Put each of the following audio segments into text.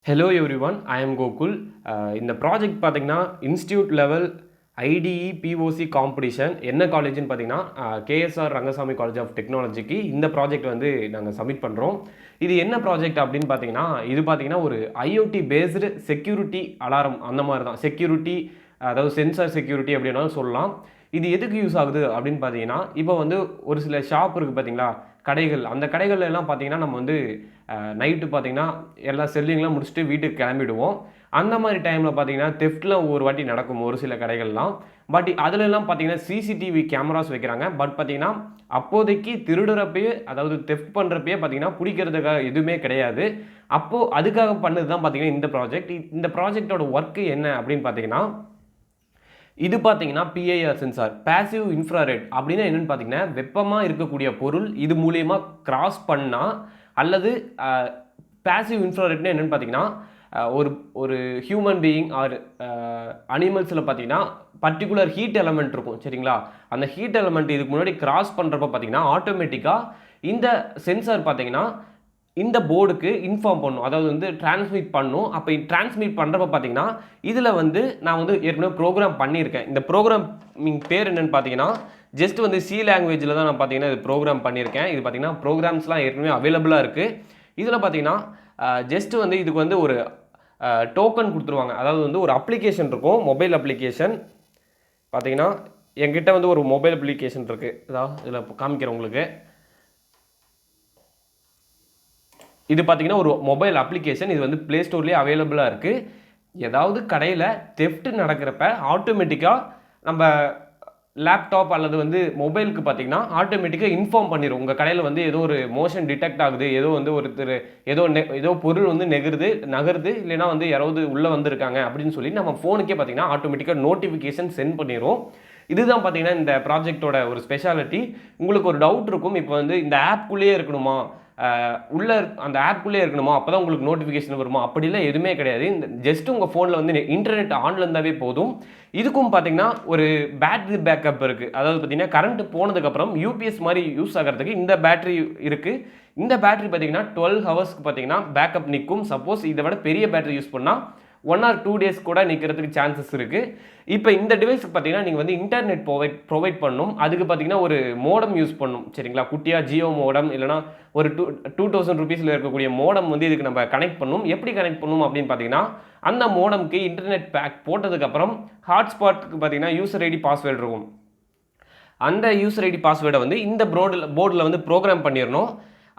Hello everyone, I am Gokul. இந்த project பார்த்தீங்கன்னா institute level ITE POC competition என்ன காலேஜ்னு பார்த்தீங்கன்னா கேஎஸ்ஆர் ரங்கசாமி காலேஜ் ஆஃப் டெக்னாலஜிக்கு இந்த ப்ராஜெக்ட் வந்து நாங்கள் சப்மிட் பண்ணுறோம். இது என்ன ப்ராஜெக்ட் அப்படின்னு பார்த்தீங்கன்னா இது பார்த்தீங்கன்னா ஒரு ஐஓடி பேஸ்டு செக்யூரிட்டி அலாரம் அந்த மாதிரி தான். செக்யூரிட்டி அதாவது சென்சார் செக்யூரிட்டி அப்படின்னாலும் சொல்லலாம். இது எதுக்கு யூஸ் ஆகுது அப்படின்னு பார்த்தீங்கன்னா இப்போ வந்து ஒரு சில ஷாப் இருக்குது பார்த்தீங்களா, கடைகள். அந்த கடைகள் எல்லாம் பார்த்தீங்கன்னா நம்ம வந்து நைட்டு பார்த்தீங்கன்னா எல்லா செல்லிங்லாம் முடிச்சுட்டு வீட்டுக்கு கிளம்பிடுவோம். அந்த மாதிரி டைமில் பார்த்தீங்கன்னா தெஃப்ட்லாம் ஒரு வாட்டி நடக்கும் ஒரு சில கடைகள்லாம். பட் அதுலலாம் பார்த்தீங்கன்னா சிசிடிவி கேமராஸ் வைக்கிறாங்க. பட் பார்த்தீங்கன்னா அப்போதைக்கு திருடுறப்பயே அதாவது தெஃப்ட் பண்ணுறப்பயே பார்த்தீங்கன்னா பிடிக்கிறதுக்காக எதுவுமே கிடையாது. அப்போது அதுக்காக பண்ணது தான் பார்த்தீங்கன்னா இந்த ப்ராஜெக்ட். இந்த ப்ராஜெக்டோட ஒர்க்கு என்ன அப்படின்னு பார்த்தீங்கன்னா இது பார்த்தீங்கன்னா PIR சென்சார், பேசிவ் இன்ஃப்ராரெட் அப்படின்னா என்னென்னு பார்த்தீங்கன்னா வெப்பமாக இருக்கக்கூடிய பொருள் இது மூலயமா கிராஸ் பண்ணால் அல்லது பேசிவ் இன்ஃப்ராரெட்னா என்னென்னு பார்த்தீங்கன்னா ஒரு ஒரு ஹியூமன் பீயிங் ஆர் அனிமல்ஸில் பார்த்தீங்கன்னா பர்டிகுலர் ஹீட் எலமெண்ட் இருக்கும் சரிங்களா. அந்த ஹீட் எலமெண்ட் இதுக்கு முன்னாடி கிராஸ் பண்ணுறப்ப பார்த்தீங்கன்னா ஆட்டோமேட்டிக்காக இந்த சென்சார் பார்த்தீங்கன்னா இந்த போர்டுக்கு இன்ஃபார்ம் பண்ணும், அதாவது வந்து டிரான்ஸ்மிட் பண்ணும். அப்போ டிரான்ஸ்மிட் பண்ணுறப்ப பார்த்தீங்கன்னா இதில் வந்து நான் வந்து ஏற்கனவே ப்ரோக்ராம் பண்ணியிருக்கேன். இந்த ப்ரோக்ராமிங் பேர் என்னென்னு பார்த்தீங்கன்னா ஜஸ்ட் வந்து சி லாங்குவேஜில் தான் நான் பார்த்தீங்கன்னா இது ப்ரோக்ராம் பண்ணியிருக்கேன். இது பார்த்தீங்கன்னா ப்ரோக்ராம்ஸ்லாம் ஏற்கனவே அவைலபிளாக இருக்குது. இதில் பார்த்தீங்கன்னா ஜஸ்ட் வந்து இதுக்கு வந்து ஒரு டோக்கன் கொடுத்துருவாங்க. அதாவது வந்து ஒரு அப்ளிகேஷன் இருக்கும், மொபைல் அப்ளிகேஷன். பார்த்தீங்கன்னா என்கிட்ட வந்து ஒரு மொபைல் அப்ளிகேஷன் இருக்குது, அதாவது இதில் காமிக்கிறேன் உங்களுக்கு. இது பார்த்தீங்கன்னா ஒரு மொபைல் அப்ளிகேஷன். இது வந்து ப்ளே ஸ்டோர்லேயே அவைலபிளாக இருக்குது. ஏதாவது கடையில் தெஃப்ட் நடக்கிறப்ப ஆட்டோமேட்டிக்காக நம்ம லேப்டாப் அல்லது வந்து மொபைலுக்கு பார்த்தீங்கன்னா ஆட்டோமேட்டிக்காக இன்ஃபார்ம் பண்ணிடும். உங்கள் கடையில் வந்து ஏதோ ஒரு மோஷன் டிடெக்ட் ஆகுது, ஏதோ வந்து ஒருத்தர் ஏதோ பொருள் வந்து நகருது இல்லைனா வந்து யாராவது உள்ளே வந்திருக்காங்க அப்படின்னு சொல்லி நம்ம ஃபோனுக்கே பார்த்தீங்கன்னா ஆட்டோமேட்டிக்காக நோட்டிஃபிகேஷன் சென்ட் பண்ணிடும். இதுதான் பார்த்தீங்கன்னா இந்த ப்ராஜெக்டோட ஒரு ஸ்பெஷாலிட்டி. உங்களுக்கு ஒரு டவுட் இருக்கும், இப்போ வந்து இந்த ஆப்குள்ளேயே இருக்கணுமா, உள்ள அந்த ஆப்குள்ளே இருக்கணுமா, அப்போ தான் உங்களுக்கு நோட்டிஃபிகேஷன் வருமா, அப்படிலாம் எதுவுமே கிடையாது. இந்த ஜஸ்ட் உங்கள் ஃபோனில் வந்து இன்டர்நெட் ஆன்ல இருந்தாவே போதும். இதுக்கும் பார்த்தீங்கன்னா ஒரு பேட்டரி பேக்கப் இருக்குது. அதாவது பார்த்தீங்கன்னா கரண்ட் போனதுக்கப்புறம் யூபிஎஸ் மாதிரி யூஸ் ஆகிறதுக்கு இந்த பேட்டரி இருக்குது. இந்த பேட்டரி பார்த்தீங்கன்னா 12 ஹவர்ஸ்க்கு பார்த்தீங்கன்னா பேக்கப் நிற்கும். சப்போஸ் இதை விட பெரிய பேட்டரி யூஸ் பண்ணால் 1 or 2 days கூட நிற்கிறதுக்கு சான்சஸ் இருக்குது. இப்போ இந்த டிவைஸுக்கு பார்த்தீங்கன்னா நீங்கள் வந்து இன்டர்நெட் ப்ரொவைட் பண்ணணும். அதுக்கு பார்த்தீங்கன்னா ஒரு மோடம் யூஸ் பண்ணணும் சரிங்களா. குட்டியாக ஜியோ மோடம் இல்லைனா ஒரு 2000 ரூபீஸில் இருக்கக்கூடிய மோடம் வந்து இதுக்கு நம்ம கனெக்ட் பண்ணணும். எப்படி கனெக்ட் பண்ணணும் அப்படின்னு பார்த்தீங்கன்னா அந்த மோடம்க்கு இன்டர்நெட் பேக் போட்டதுக்கப்புறம் ஹாட்ஸ்பாட்டுக்கு பார்த்தீங்கன்னா யூசர் ஐடி பாஸ்வேர்டு இருக்கும். அந்த யூசர் ஐடி பாஸ்வேர்டை வந்து இந்த போர்டில் வந்து ப்ரோக்ராம் பண்ணிடணும்.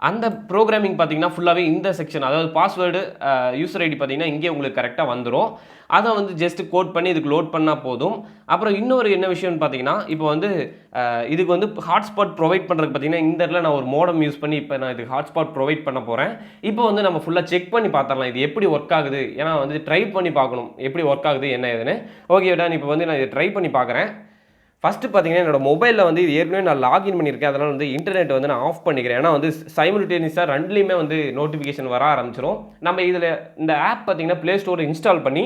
அந்த ப்ரோக்ராமிங் பார்த்தீங்கன்னா ஃபுல்லாகவே இந்த செக்ஷன், அதாவது பாஸ்வேர்டு யூசர் ஐடி பார்த்தீங்கன்னா இங்கே உங்களுக்கு கரெக்டாக வந்துடும். அதை வந்து ஜஸ்ட் கோட் பண்ணி இதுக்கு லோட் பண்ணால் போதும். அப்புறம் இன்னொரு என்ன விஷயம்னு பார்த்தீங்கன்னா இப்போ வந்து இதுக்கு வந்து ஹாட்ஸ்பாட் ப்ரொவைட் பண்ணுறதுக்கு பார்த்தீங்கன்னா இந்த இடத்துல நான் ஒரு மோடம் யூஸ் பண்ணி இப்போ நான் இதுக்கு ஹாட்ஸ்பாட் ப்ரொவைட் பண்ண போகிறேன். இப்போ வந்து நம்ம ஃபுல்லாக செக் பண்ணி பார்த்துடலாம் இது எப்படி ஒர்க் ஆகுது. ஏன்னா வந்து ட்ரை பண்ணி பார்க்கணும் எப்படி ஒர்க் ஆகுது என்ன ஏதுன்னு. ஓகே டான், இப்போ வந்து நான் இதை ட்ரை பண்ணி பார்க்குறேன். ஃபஸ்ட்டு பார்த்தீங்கன்னா என்னோடய மொபைலில் வந்து இது ஏற்கனவே நான் லாகின் பண்ணியிருக்கேன். அதனால் வந்து இன்டர்நெட் வந்து நான் ஆஃப் பண்ணிக்கிறேன். ஏன்னா வந்து சைமல்டேனியஸாக ரெண்டுலேயுமே வந்து நோட்டிஃபிகேஷன் வர ஆரம்பிச்சிடும். நம்ம இதில் இந்த ஆப் பார்த்தீங்கன்னா ப்ளே ஸ்டோரில் இன்ஸ்டால் பண்ணி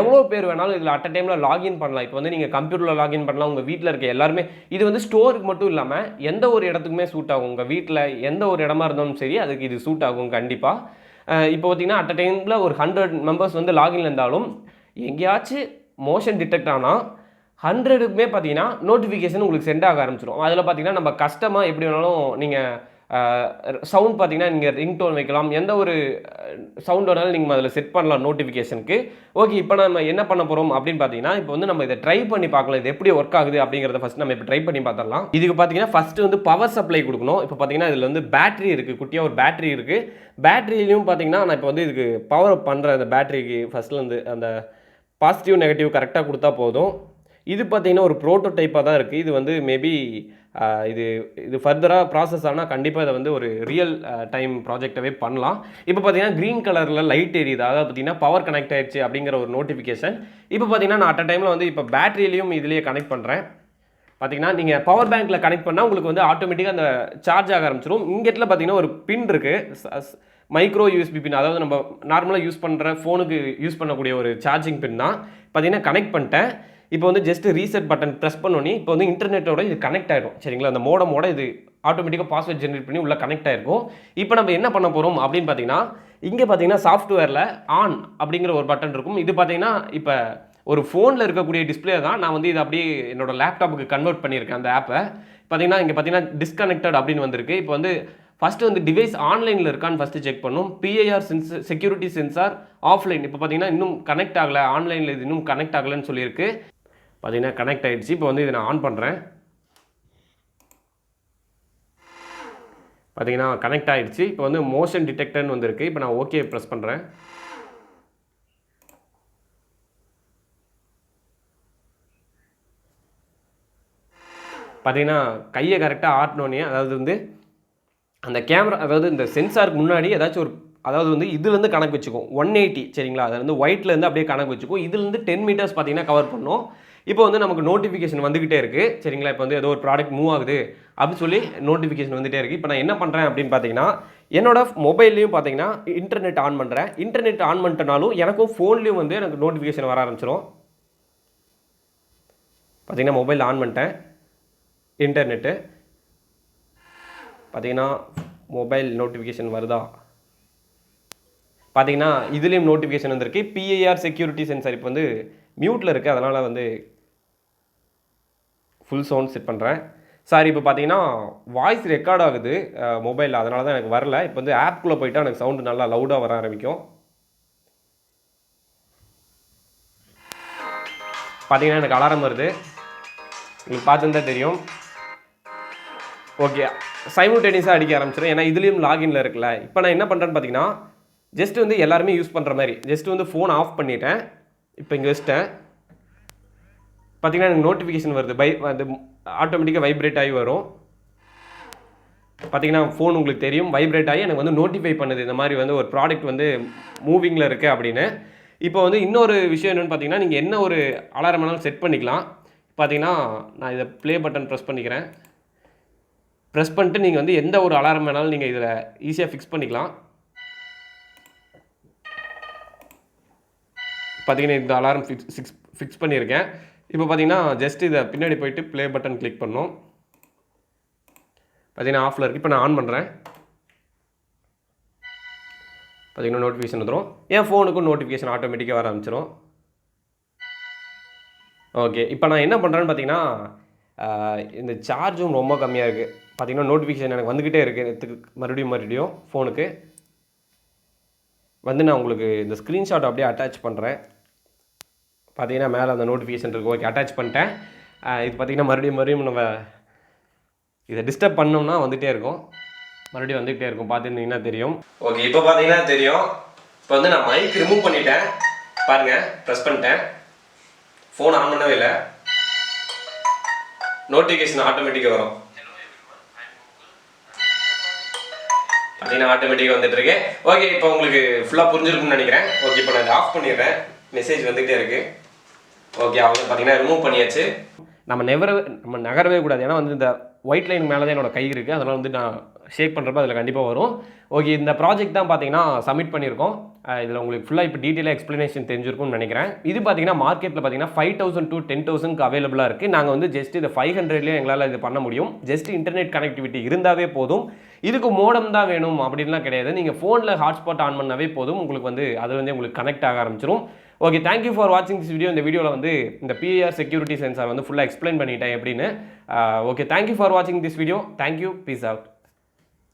எவ்வளோ பேர் வேணாலும் இதில் அட் அ டைமில் லாகின் பண்ணலாம். இப்போ வந்து நீங்கள் கம்ப்யூட்டரில் லாகின் பண்ணலாம், உங்கள் வீட்டில் இருக்க எல்லாருமே. இது வந்து ஸ்டோருக்கு மட்டும் இல்லாமல் எந்த ஒரு இடத்துக்குமே சூட் ஆகும். உங்கள் வீட்டில் எந்த ஒரு இடமா இருந்தாலும் சரி அதுக்கு இது சூட் ஆகும் கண்டிப்பாக. இப்போ பார்த்தீங்கன்னா அட் அ டைமில் ஒரு 100 மெம்பர்ஸ் வந்து லாகின் இருந்தாலும் எங்கேயாச்சும் மோஷன் டிடெக்ட் ஆனால் 100க்குமே பார்த்தீங்கன்னா நோட்டிஃபிகேஷன் உங்களுக்கு சென்ட் ஆக ஆரம்பிச்சிடும். அதில் பார்த்தீங்கன்னா நம்ம கஷ்டமாக எப்படி வேணாலும் நீங்கள் சவுண்ட் பார்த்தீங்கன்னா நீங்கள் ரிங்டோன் வைக்கலாம், எந்த ஒரு சவுண்ட் வேணாலும் நீங்கள் அதில் செட் பண்ணலாம் நோட்டிஃபிகேஷனுக்கு. ஓகே, இப்போ நம்ம என்ன பண்ண போகிறோம் அப்படின்னு பார்த்தீங்கன்னா இப்போ வந்து நம்ம இதை ட்ரை பண்ணி பார்க்கலாம், இது எப்படி ஒர்க் ஆகுது அப்படிங்கிறத ஃபஸ்ட் நம்ம இப்போ ட்ரை பண்ணி பார்த்துடலாம். இதுக்கு பார்த்தீங்கன்னா ஃபஸ்ட்டு வந்து பவர் சப்ளை கொடுக்கணும். இப்போ பார்த்தீங்கன்னா இதில் வந்து பேட்டரி இருக்குது, குட்டியாக ஒரு பேட்டரி இருக்குது. பேட்டரியிலையும் பார்த்தீங்கன்னா நான் இப்போ வந்து இதுக்கு பவர் பண்ணுற அந்த பேட்டரிக்கு ஃபஸ்ட்லேருந்து அந்த பாசிட்டிவ் நெகட்டிவ் கரெக்டாக கொடுத்தா போதும். இது பார்த்தீங்கன்னா ஒரு ப்ரோட்டோடைப்பாக தான் இருக்குது. இது வந்து மேபி இது ஃபர்தராக ப்ராசஸ் ஆனால் கண்டிப்பாக இதை வந்து ஒரு ரியல் டைம் ப்ராஜெக்டாகவே பண்ணலாம். இப்போ பார்த்தீங்கன்னா க்ரீன் கலரில் லைட் எரியுது, அதாவது பார்த்தீங்கன்னா பவர் கனெக்ட் ஆயிடுச்சு அப்படிங்கிற ஒரு நோட்டிஃபிகேஷன். இப்போ பார்த்தீங்கன்னா நான் அட் அ டைமில் வந்து இப்போ பேட்டரியிலையும் இதுலேயே கனெக்ட் பண்ணுறேன். பார்த்தீங்கன்னா நீங்கள் பவர் பேங்க்கில் கனெக்ட் பண்ணால் உங்களுக்கு வந்து ஆட்டோமேட்டிக்காக அந்த சார்ஜ் ஆக ஆரம்பிச்சிடும். இங்கேட்டில் பார்த்தீங்கன்னா ஒரு பின் இருக்குது, மைக்ரோ யூஎஸ்பி பின், அதாவது நம்ம நார்மலாக யூஸ் பண்ணுற ஃபோனுக்கு யூஸ் பண்ணக்கூடிய ஒரு சார்ஜிங் பின் தான். பார்த்தீங்கன்னா கனெக்ட் பண்ணிட்டேன். இப்போ வந்து ஜஸ்ட் ரீசெட் பட்டன் ப்ரெஸ் பண்ணோன்னே இப்போ வந்து இன்டர்நெட்டோட இது கனெக்ட் ஆகிடும் சரிங்களா. அந்த மோடமோட இது ஆட்டோமேட்டிக்காக பாஸ்வேர்ட் ஜென்ரேட் பண்ணி உள்ளே கனெக்ட் ஆகிருக்கும். இப்போ நம்ம என்ன பண்ண போகிறோம் அப்படின்னு பார்த்தீங்கன்னா இங்கே பார்த்தீங்கன்னா சாஃப்ட்வேரில் ஆன் அப்படிங்கிற ஒரு பட்டன் இருக்கும். இது பார்த்தீங்கன்னா இப்போ ஒரு ஃபோனில் இருக்கக்கூடிய டிஸ்பிளே தான் நான் வந்து இதை அப்படியே என்னோட லேப்டாப்புக்கு கன்வெர்ட் பண்ணியிருக்கேன் அந்த ஆப்பை. பார்த்தீங்கன்னா இங்கே பார்த்தீங்கன்னா டிஸ்கனெக்டட் அப்படின்னு வந்திருக்கு. இப்போ வந்து ஃபஸ்ட்டு வந்து டிவைஸ் ஆன்லைனில் இருக்கான்னு ஃபஸ்ட்டு செக் பண்ணும். PIR security sensor offline. இப்போ பார்த்தீங்கன்னா இன்னும் கனெக்ட் ஆகலை, ஆன்லைனில் இது இன்னும் கனெக்ட் ஆகலைன்னு சொல்லியிருக்கு. பார்த்தீங்கன்னா கனெக்ட் ஆகிடுச்சு. இப்போ வந்து இதை நான் ஆன் பண்ணுறேன். பார்த்தீங்கன்னா கனெக்ட் ஆகிடுச்சு. இப்போ வந்து மோஷன் டிடெக்டர்னு வந்திருக்கு. இப்போ நான் ஓகே ப்ரெஸ் பண்ணுறேன். பார்த்தீங்கன்னா கையை கரெக்டாக ஆட்டினோன்னே, அதாவது வந்து அந்த கேமரா, அதாவது இந்த சென்சாருக்கு முன்னாடி ஏதாச்சும் ஒரு, அதாவது வந்து இதுலேருந்து கணக்கு வச்சுக்கும் 180 சரிங்களா, அது வந்து ஒயிட்லேருந்து அப்படியே கணக்கு வச்சுக்கும். இதுலேருந்து 10 மீட்டர்ஸ் பார்த்தீங்கன்னா கவர் பண்ணும். இப்போ வந்து நமக்கு நோட்டிஃபிகேஷன் வந்துக்கிட்டே இருக்குது சரிங்களா. இப்போ வந்து ஏதோ ஒரு ப்ராடக்ட் மூவ் ஆகுது அப்படின்னு சொல்லி நோட்டிஃபிகேஷன் வந்துகிட்டே இருக்குது. இப்போ நான் என்ன பண்ணுறேன் அப்படின்னு பார்த்தீங்கன்னா, என்னோட மொபைல்லையும் பார்த்தீங்கன்னா இன்டர்நெட் ஆன் பண்ணுறேன். இன்டர்நெட் ஆன் பண்ணிட்டனாலும் எனக்கும் ஃபோன்லேயும் வந்து எனக்கு நோட்டிஃபிகேஷன் வர ஆரம்பிச்சிடும். பார்த்தீங்கன்னா மொபைல் ஆன் பண்ணிட்டேன். இன்டர்நெட்டு பார்த்தீங்கன்னா மொபைல் நோட்டிஃபிகேஷன் வருதா, பார்த்தீங்கன்னா இதுலேயும் நோட்டிஃபிகேஷன் வந்திருக்கு. PIR செக்யூரிட்டி சென்சார் இப்போ வந்து மியூட்டில் இருக்குது, அதனால் வந்து ஃபுல் சவுண்ட் செட் பண்ணுறேன். சாரி, இப்போ பார்த்தீங்கன்னா வாய்ஸ் ரெக்கார்ட் ஆகுது மொபைலில், அதனால தான் எனக்கு வரல. இப்போ வந்து ஆப்குள்ளே போயிட்டால் எனக்கு சவுண்டு நல்லா லவுடாக வர ஆரம்பிக்கும். பார்த்தீங்கன்னா எனக்கு அலாரம் வருது, உங்களுக்கு பார்த்துருந்தா தெரியும். ஓகே, சைமல்டேனியஸாக அடிக்க ஆரம்பிச்சிடும். ஏன்னா இதுலேயும் லாகின்ல இருக்குல்ல. இப்போ நான் என்ன பண்ணுறேன்னு பார்த்தீங்கன்னா, ஜஸ்ட் வந்து எல்லாருமே யூஸ் பண்ணுற மாதிரி ஜஸ்ட் வந்து ஃபோன் ஆஃப் பண்ணிட்டேன். இப்போ இங்கே வச்சிட்டேன். பார்த்தீங்கன்னா எனக்கு நோட்டிஃபிகேஷன் வருது, அது ஆட்டோமேட்டிக்காக வைப்ரேட் ஆகி வரும். பார்த்தீங்கன்னா ஃபோன் உங்களுக்கு தெரியும் வைப்ரேட் ஆகி எனக்கு வந்து நோட்டிஃபை பண்ணுது, இந்த மாதிரி வந்து ஒரு ப்ராடக்ட் வந்து மூவிங்கில் இருக்குது அப்படின்னு. இப்போ வந்து இன்னொரு விஷயம் என்னென்னு பார்த்தீங்கன்னா, நீங்கள் என்ன ஒரு அலாரம் வேணாலும் செட் பண்ணிக்கலாம். பார்த்தீங்கன்னா நான் இதை ப்ளே பட்டன் ப்ரெஸ் பண்ணிக்கிறேன். ப்ரெஸ் பண்ணிட்டு நீங்கள் வந்து எந்த ஒரு அலாரம் வேணாலும் நீங்கள் இதில் ஈஸியாக ஃபிக்ஸ் பண்ணிக்கலாம். பார்த்தீங்கன்னா இந்த அலாரம் ஃபிக்ஸ் பண்ணியிருக்கேன். இப்போ பார்த்தீங்கன்னா ஜஸ்ட் இதை பின்னாடி போயிட்டு ப்ளே பட்டன் கிளிக் பண்ணோம். பார்த்தீங்கன்னா ஆஃபில் இருக்குது. இப்போ நான் ஆன் பண்ணுறேன். பார்த்தீங்கன்னா நோட்டிஃபிகேஷன் வந்துடும். என் ஃபோனுக்கும் நோட்டிஃபிகேஷன் ஆட்டோமேட்டிக்காக வர ஆரம்பிச்சிடும். ஓகே, இப்போ நான் என்ன பண்ணுறேன்னு பார்த்தீங்கன்னா, இந்த சார்ஜும் ரொம்ப கம்மியாக இருக்குது. பார்த்தீங்கன்னா நோட்டிஃபிகேஷன் எனக்கு வந்துக்கிட்டே இருக்குது மறுபடியும் ஃபோனுக்கு வந்து. நான் உங்களுக்கு இந்த ஸ்க்ரீன்ஷாட் அப்படியே அட்டாச் பண்ணுறேன். பார்த்தீங்கன்னா மேலே அந்த நோட்டிஃபிகேஷன் இருக்குது. ஓகே, அட்டாச் பண்ணிட்டேன். இது பார்த்தீங்கன்னா மறுபடியும் நம்ம இதை டிஸ்டர்ப் பண்ணோம்னா வந்துகிட்டே இருக்கும், மறுபடியும் வந்துகிட்டே இருக்கும். பார்த்துருந்தீங்கன்னா தெரியும். ஓகே, இப்போ பார்த்தீங்கன்னா தெரியும். இப்போ வந்து நான் மைக் ரிமூவ் பண்ணிட்டேன். பாருங்கள், ப்ரெஸ் பண்ணிட்டேன். ஃபோன் ஆன் பண்ணவே இல்லை. நோட்டிஃபிகேஷன் ஆட்டோமேட்டிக்காக வரும். பார்த்தீங்கன்னா ஆட்டோமேட்டிக்காக வந்துட்டு இருக்கு. ஓகே, இப்போ உங்களுக்கு ஃபுல்லாக புரிஞ்சிருக்கும்னு நினைக்கிறேன். ஓகே, இப்போ நான் இதை ஆஃப் பண்ணிடுறேன். மெசேஜ் வந்துகிட்டே இருக்குது. ஓகே, அவங்க பார்த்தீங்கன்னா ரிமூவ் பண்ணியாச்சு. நம்ம நகரவே கூடாது, ஏன்னா வந்து இந்த ஒயிட் லைன் மேலே தான் என்னோட கை இருக்குது. அதனால் வந்து நான் ஷேக் பண்ணுறப்ப அதில் கண்டிப்பாக வரும். ஓகே, இந்த ப்ராஜெக்ட் தான் பார்த்தீங்கன்னா சப்மிட் பண்ணியிருக்கோம். இதில் உங்களுக்கு ஃபுல்லாக இப்போ டீட்டெயிலாக எக்ஸ்ப்ளனேஷன் தெரிஞ்சிருக்கும்னு நினைக்கிறேன். இது பார்த்தீங்கன்னா மார்க்கெட்டில் பார்த்தீங்கன்னா 5,000 to 10,000 அவைலபிளாக இருக்குது. நாங்கள் வந்து ஜஸ்ட் இதை 500லேயே எங்களால் இது பண்ண முடியும். ஜஸ்ட் இன்டர்நெட் கனெக்டிவிட்டி இருந்தாவே போதும். இதுக்கு மோடம் தான் வேணும் அப்படின்லாம் கிடையாது. நீங்கள் ஃபோனில் ஹாட்ஸ்பாட் ஆன் பண்ணாவே போதும், உங்களுக்கு வந்து அது வந்து உங்களுக்கு கனெக்ட் ஆக ஆரம்பிச்சிடும். ஓகே, தேங்க்யூ ஃபார் வாட்சிங் திஸ் வீடியோ. இந்த வீடியோவில் வந்து இந்த PIR செக்யூரிட்டி சென்சார் வந்து ஃபுல்லாக எக்ஸ்பிளைன் பண்ணிட்டேன் எப்படின்னு. ஓகே, தேங்க்யூ ஃபார் வாட்சிங் this video. Thank you, peace out.